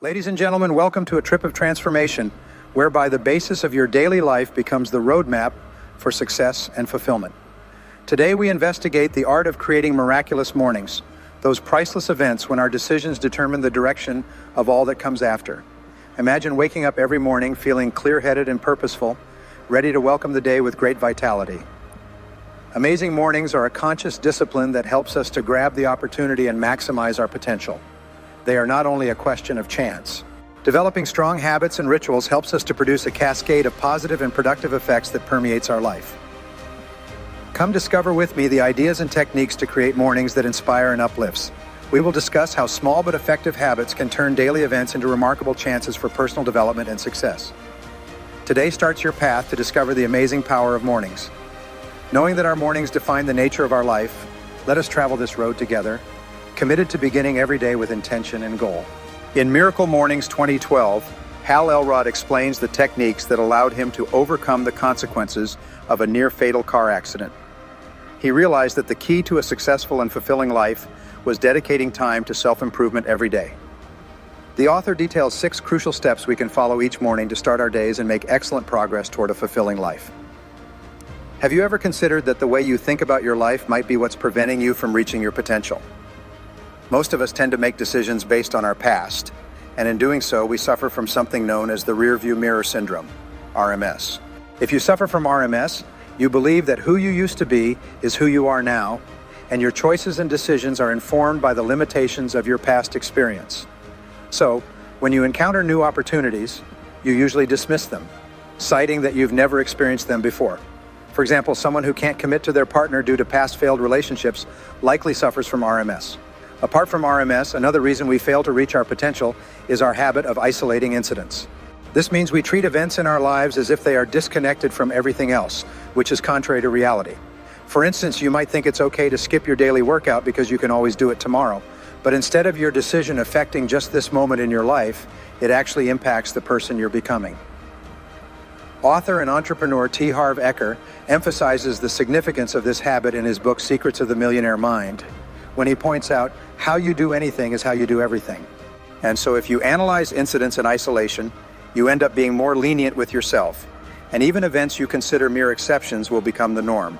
Ladies and gentlemen, welcome to a trip of transformation, whereby the basis of your daily life becomes the roadmap for success and fulfillment. Today we investigate the art of creating miraculous mornings, those priceless events when our decisions determine the direction of all that comes after. Imagine waking up every morning feeling clear-headed and purposeful, ready to welcome the day with great vitality. Amazing mornings are a conscious discipline that helps us to grab the opportunity and maximize our potential. They are not only a question of chance. Developing strong habits and rituals helps us to produce a cascade of positive and productive effects that permeates our life. Come discover with me the ideas and techniques to create mornings that inspire and uplifts. We will discuss how small but effective habits can turn daily events into remarkable chances for personal development and success. Today starts your path to discover the amazing power of mornings. Knowing that our mornings define the nature of our life, let us travel this road together, committed to beginning every day with intention and goal. In Miracle Mornings 2012, Hal Elrod explains the techniques that allowed him to overcome the consequences of a near-fatal car accident. He realized that the key to a successful and fulfilling life was dedicating time to self-improvement every day. The author details 6 crucial steps we can follow each morning to start our days and make excellent progress toward a fulfilling life. Have you ever considered that the way you think about your life might be what's preventing you from reaching your potential? Most of us tend to make decisions based on our past, and in doing so, we suffer from something known as the rearview mirror syndrome, RMS. If you suffer from RMS, you believe that who you used to be is who you are now, and your choices and decisions are informed by the limitations of your past experience. So, when you encounter new opportunities, you usually dismiss them, citing that you've never experienced them before. For example, someone who can't commit to their partner due to past failed relationships likely suffers from RMS. Apart from RMS, another reason we fail to reach our potential is our habit of isolating incidents. This means we treat events in our lives as if they are disconnected from everything else, which is contrary to reality. For instance, you might think it's okay to skip your daily workout because you can always do it tomorrow, but instead of your decision affecting just this moment in your life, it actually impacts the person you're becoming. Author and entrepreneur T. Harv Eker emphasizes the significance of this habit in his book Secrets of the Millionaire Mind, when he points out how you do anything is how you do everything. And so if you analyze incidents in isolation, you end up being more lenient with yourself, and even events you consider mere exceptions will become the norm.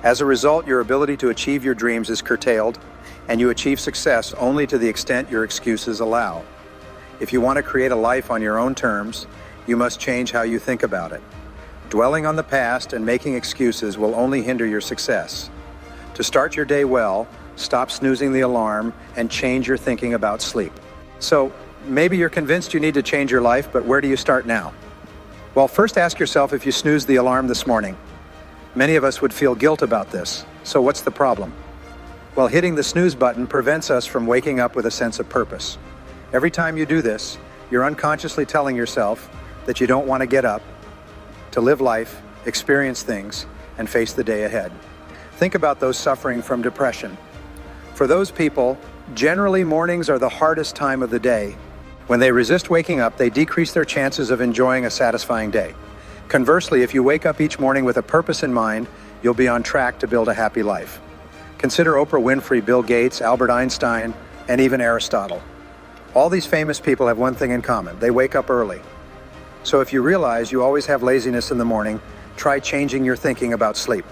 As a result, your ability to achieve your dreams is curtailed, and you achieve success only to the extent your excuses allow. If you want to create a life on your own terms, you must change how you think about it. Dwelling on the past and making excuses will only hinder your success. To start your day well, stop snoozing the alarm and change your thinking about sleep. So, maybe you're convinced you need to change your life, but where do you start now? Well, first ask yourself if you snoozed the alarm this morning. Many of us would feel guilt about this. So what's the problem? Well, hitting the snooze button prevents us from waking up with a sense of purpose. Every time you do this, you're unconsciously telling yourself that you don't want to get up, to live life, experience things, and face the day ahead. Think about those suffering from depression. For those people, generally mornings are the hardest time of the day. When they resist waking up, they decrease their chances of enjoying a satisfying day. Conversely, if you wake up each morning with a purpose in mind, you'll be on track to build a happy life. Consider Oprah Winfrey, Bill Gates, Albert Einstein, and even Aristotle. All these famous people have one thing in common: they wake up early. So if you realize you always have laziness in the morning, try changing your thinking about sleep.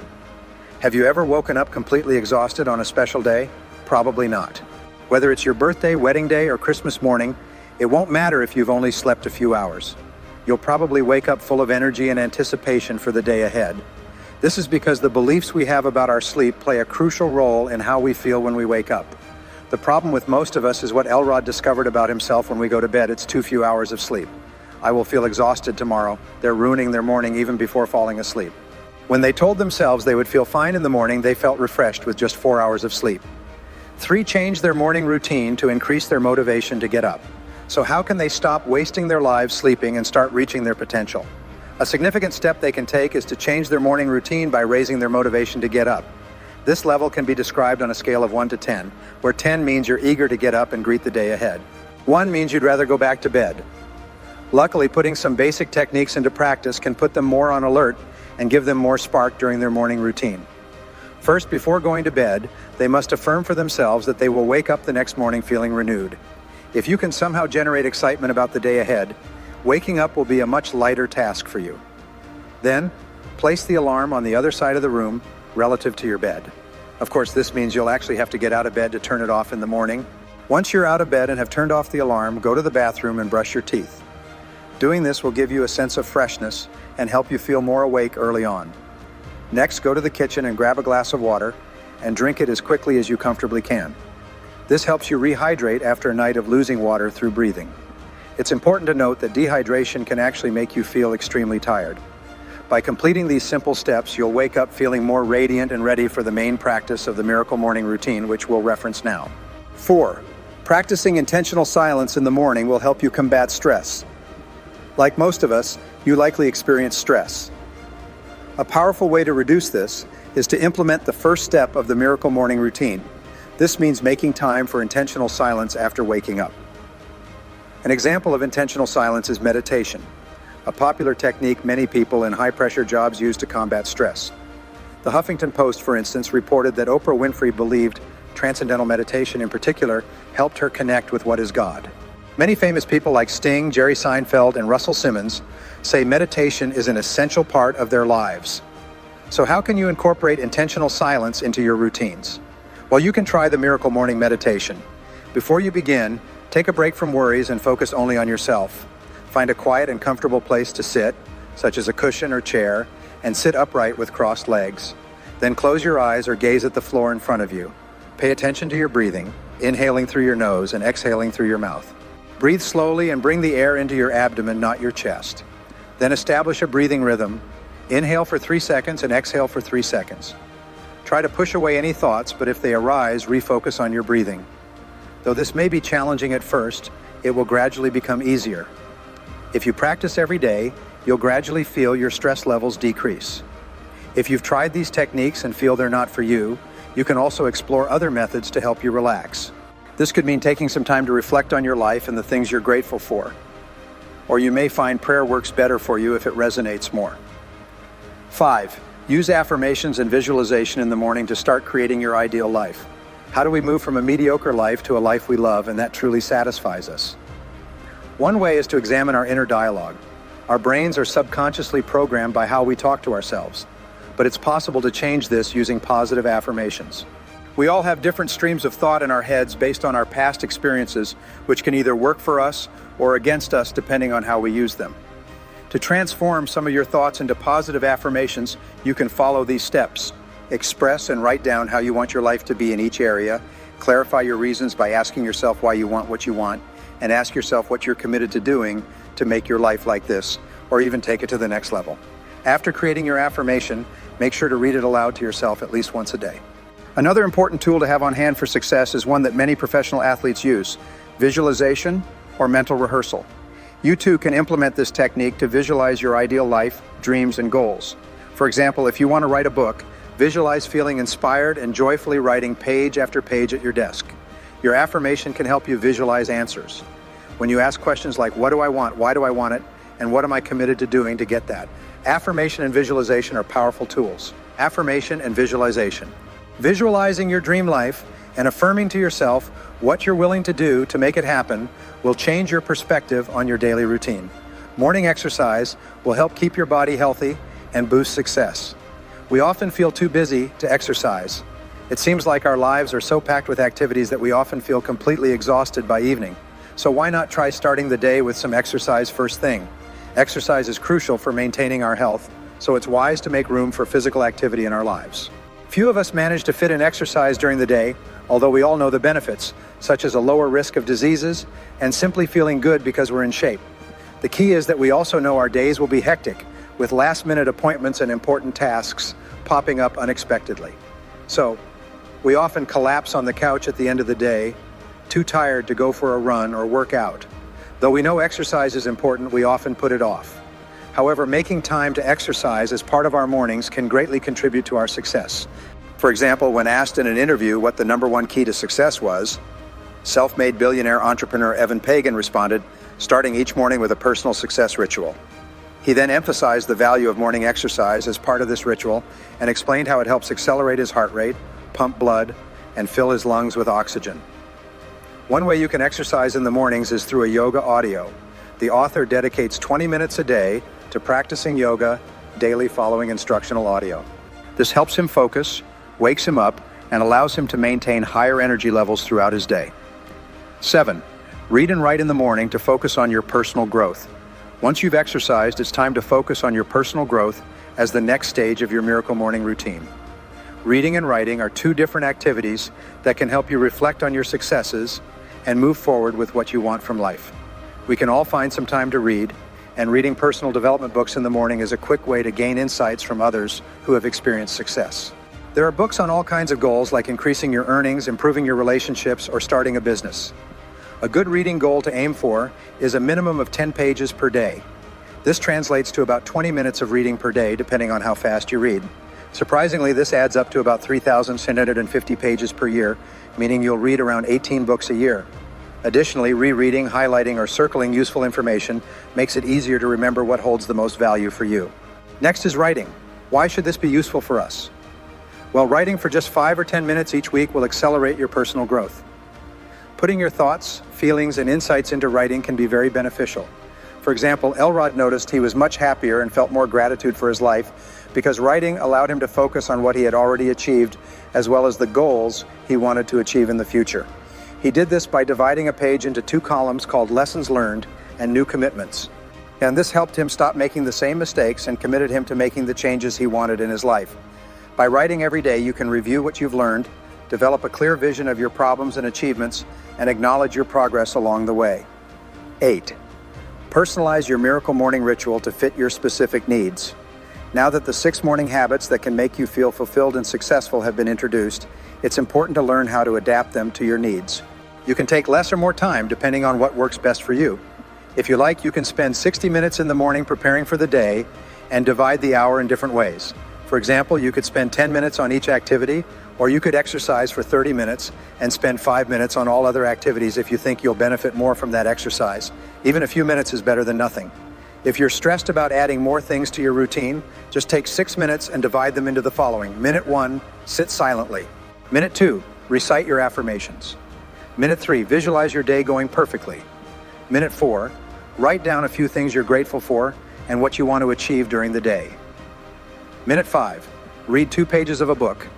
Have you ever woken up completely exhausted on a special day? Probably not. Whether it's your birthday, wedding day, or Christmas morning, it won't matter if you've only slept a few hours. You'll probably wake up full of energy and anticipation for the day ahead. This is because the beliefs we have about our sleep play a crucial role in how we feel when we wake up. The problem with most of us is what Elrod discovered about himself when we go to bed: it's too few hours of sleep. I will feel exhausted tomorrow. They're ruining their morning even before falling asleep. When they told themselves they would feel fine in the morning, they felt refreshed with just 4 hours of sleep. 3 changed their morning routine to increase their motivation to get up. So how can they stop wasting their lives sleeping and start reaching their potential? A significant step they can take is to change their morning routine by raising their motivation to get up. This level can be described on a scale of 1 to 10, where 10 means you're eager to get up and greet the day ahead. 1 means you'd rather go back to bed. Luckily, putting some basic techniques into practice can put them more on alert and give them more spark during their morning routine. First, before going to bed, they must affirm for themselves that they will wake up the next morning feeling renewed. If you can somehow generate excitement about the day ahead, waking up will be a much lighter task for you. Then, place the alarm on the other side of the room relative to your bed. Of course, this means you'll actually have to get out of bed to turn it off in the morning. Once you're out of bed and have turned off the alarm, go to the bathroom and brush your teeth. Doing this will give you a sense of freshness and help you feel more awake early on. Next, go to the kitchen and grab a glass of water and drink it as quickly as you comfortably can. This helps you rehydrate after a night of losing water through breathing. It's important to note that dehydration can actually make you feel extremely tired. By completing these simple steps, you'll wake up feeling more radiant and ready for the main practice of the Miracle Morning Routine, which we'll reference now. 4. Practicing intentional silence in the morning will help you combat stress. Like most of us, you likely experience stress. A powerful way to reduce this is to implement the first step of the Miracle Morning Routine. This means making time for intentional silence after waking up. An example of intentional silence is meditation, a popular technique many people in high-pressure jobs use to combat stress. The Huffington Post, for instance, reported that Oprah Winfrey believed transcendental meditation in particular helped her connect with what is God. Many famous people like Sting, Jerry Seinfeld, and Russell Simmons say meditation is an essential part of their lives. So how can you incorporate intentional silence into your routines? Well, you can try the Miracle Morning Meditation. Before you begin, take a break from worries and focus only on yourself. Find a quiet and comfortable place to sit, such as a cushion or chair, and sit upright with crossed legs. Then close your eyes or gaze at the floor in front of you. Pay attention to your breathing, inhaling through your nose and exhaling through your mouth. Breathe slowly and bring the air into your abdomen, not your chest. Then establish a breathing rhythm. Inhale for 3 seconds and exhale for 3 seconds. Try to push away any thoughts, but if they arise, refocus on your breathing. Though this may be challenging at first, it will gradually become easier. If you practice every day, you'll gradually feel your stress levels decrease. If you've tried these techniques and feel they're not for you, you can also explore other methods to help you relax. This could mean taking some time to reflect on your life and the things you're grateful for. Or you may find prayer works better for you if it resonates more. 5. Use affirmations and visualization in the morning to start creating your ideal life. How do we move from a mediocre life to a life we love and that truly satisfies us? One way is to examine our inner dialogue. Our brains are subconsciously programmed by how we talk to ourselves, but it's possible to change this using positive affirmations. We all have different streams of thought in our heads based on our past experiences, which can either work for us or against us depending on how we use them. To transform some of your thoughts into positive affirmations, you can follow these steps. Express and write down how you want your life to be in each area. Clarify your reasons by asking yourself why you want what you want, and ask yourself what you're committed to doing to make your life like this, or even take it to the next level. After creating your affirmation, make sure to read it aloud to yourself at least once a day. Another important tool to have on hand for success is one that many professional athletes use: visualization or mental rehearsal. You too can implement this technique to visualize your ideal life, dreams, and goals. For example, if you want to write a book, visualize feeling inspired and joyfully writing page after page at your desk. Your affirmation can help you visualize answers. When you ask questions like, what do I want, why do I want it, and what am I committed to doing to get that? Affirmation and visualization are powerful tools. Affirmation and visualization. Visualizing your dream life and affirming to yourself what you're willing to do to make it happen will change your perspective on your daily routine. Morning exercise will help keep your body healthy and boost success. We often feel too busy to exercise. It seems like our lives are so packed with activities that we often feel completely exhausted by evening. So why not try starting the day with some exercise first thing? Exercise is crucial for maintaining our health, so it's wise to make room for physical activity in our lives. Few of us manage to fit in exercise during the day, although we all know the benefits, such as a lower risk of diseases and simply feeling good because we're in shape. The key is that we also know our days will be hectic, with last-minute appointments and important tasks popping up unexpectedly. So, we often collapse on the couch at the end of the day, too tired to go for a run or work out. Though we know exercise is important, we often put it off. However, making time to exercise as part of our mornings can greatly contribute to our success. For example, when asked in an interview what the #1 key to success was, self-made billionaire entrepreneur Evan Pagan responded, starting each morning with a personal success ritual. He then emphasized the value of morning exercise as part of this ritual and explained how it helps accelerate his heart rate, pump blood, and fill his lungs with oxygen. One way you can exercise in the mornings is through a yoga audio. The author dedicates 20 minutes a day to practicing yoga daily following instructional audio. This helps him focus, wakes him up, and allows him to maintain higher energy levels throughout his day. 7. Read and write in the morning to focus on your personal growth. Once you've exercised, it's time to focus on your personal growth as the next stage of your Miracle Morning routine. Reading and writing are two different activities that can help you reflect on your successes and move forward with what you want from life. We can all find some time to read, and reading personal development books in the morning is a quick way to gain insights from others who have experienced success. There are books on all kinds of goals like increasing your earnings, improving your relationships, or starting a business. A good reading goal to aim for is a minimum of 10 pages per day. This translates to about 20 minutes of reading per day, depending on how fast you read. Surprisingly, this adds up to about 3,750 pages per year, meaning you'll read around 18 books a year. Additionally, rereading, highlighting, or circling useful information makes it easier to remember what holds the most value for you. Next is writing. Why should this be useful for us? Well, writing for just 5 or 10 minutes each week will accelerate your personal growth. Putting your thoughts, feelings, and insights into writing can be very beneficial. For example, Elrod noticed he was much happier and felt more gratitude for his life because writing allowed him to focus on what he had already achieved as well as the goals he wanted to achieve in the future. He did this by dividing a page into 2 columns called Lessons Learned and New Commitments. And this helped him stop making the same mistakes and committed him to making the changes he wanted in his life. By writing every day, you can review what you've learned, develop a clear vision of your problems and achievements, and acknowledge your progress along the way. 8. Personalize your Miracle Morning ritual to fit your specific needs. Now that the 6 morning habits that can make you feel fulfilled and successful have been introduced, it's important to learn how to adapt them to your needs. You can take less or more time depending on what works best for you. If you like, you can spend 60 minutes in the morning preparing for the day and divide the hour in different ways. For example, you could spend 10 minutes on each activity, or you could exercise for 30 minutes and spend 5 minutes on all other activities if you think you'll benefit more from that exercise. Even a few minutes is better than nothing. If you're stressed about adding more things to your routine, just take 6 minutes and divide them into the following. Minute 1, sit silently. Minute 2, recite your affirmations. Minute 3, visualize your day going perfectly. Minute 4, write down a few things you're grateful for and what you want to achieve during the day. Minute 5, read 2 pages of a book.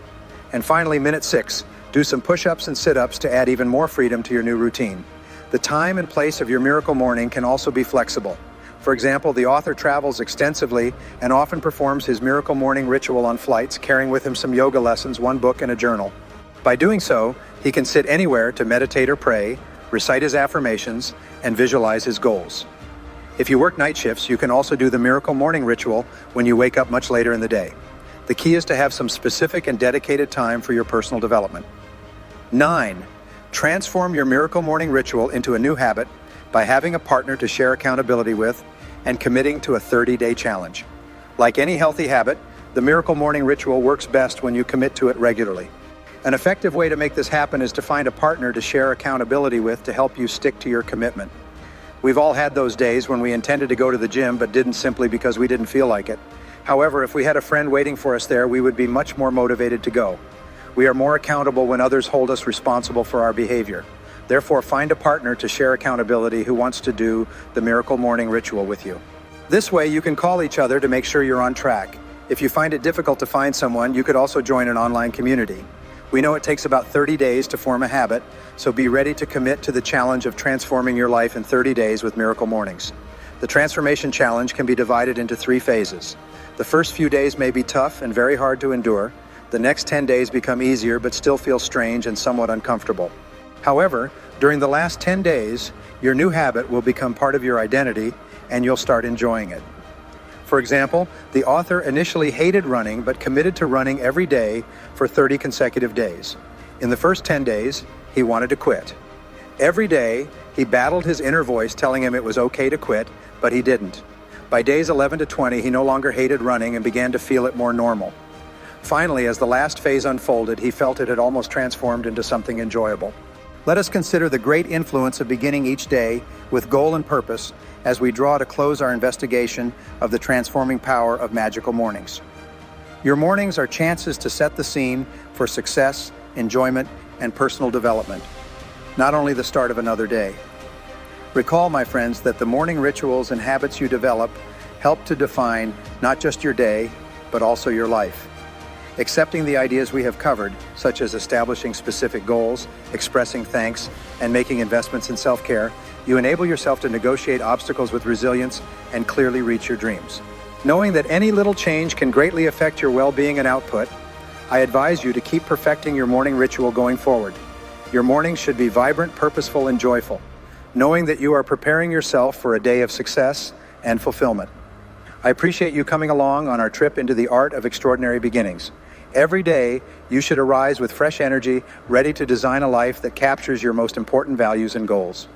And finally, minute 6, do some push-ups and sit-ups to add even more freedom to your new routine. The time and place of your Miracle Morning can also be flexible. For example, the author travels extensively and often performs his Miracle Morning ritual on flights, carrying with him some yoga lessons, 1 book, and a journal. By doing so, he can sit anywhere to meditate or pray, recite his affirmations, and visualize his goals. If you work night shifts, you can also do the Miracle Morning ritual when you wake up much later in the day. The key is to have some specific and dedicated time for your personal development. 9. Transform your Miracle Morning ritual into a new habit by having a partner to share accountability with and committing to a 30-day challenge. Like any healthy habit, the Miracle Morning ritual works best when you commit to it regularly. An effective way to make this happen is to find a partner to share accountability with to help you stick to your commitment. We've all had those days when we intended to go to the gym but didn't simply because we didn't feel like it. However, if we had a friend waiting for us there, we would be much more motivated to go. We are more accountable when others hold us responsible for our behavior. Therefore, find a partner to share accountability who wants to do the Miracle Morning ritual with you. This way, you can call each other to make sure you're on track. If you find it difficult to find someone, you could also join an online community. We know it takes about 30 days to form a habit, so be ready to commit to the challenge of transforming your life in 30 days with Miracle Mornings. The Transformation Challenge can be divided into 3 phases. The first few days may be tough and very hard to endure. The next 10 days become easier but still feel strange and somewhat uncomfortable. However, during the last 10 days, your new habit will become part of your identity and you'll start enjoying it. For example, the author initially hated running but committed to running every day for 30 consecutive days. In the first 10 days, he wanted to quit. Every day, he battled his inner voice telling him it was okay to quit, but he didn't. By days 11 to 20, he no longer hated running and began to feel it more normal. Finally, as the last phase unfolded, he felt it had almost transformed into something enjoyable. Let us consider the great influence of beginning each day with goal and purpose as we draw to close our investigation of the transforming power of magical mornings. Your mornings are chances to set the scene for success, enjoyment, and personal development. not only the start of another day. Recall, my friends, that the morning rituals and habits you develop help to define not just your day, but also your life. Accepting the ideas we have covered, such as establishing specific goals, expressing thanks, and making investments in self-care, you enable yourself to negotiate obstacles with resilience and clearly reach your dreams. Knowing that any little change can greatly affect your well-being and output, I advise you to keep perfecting your morning ritual going forward. Your mornings should be vibrant, purposeful, and joyful, knowing that you are preparing yourself for a day of success and fulfillment. I appreciate you coming along on our trip into the art of extraordinary beginnings. Every day, you should arise with fresh energy, ready to design a life that captures your most important values and goals.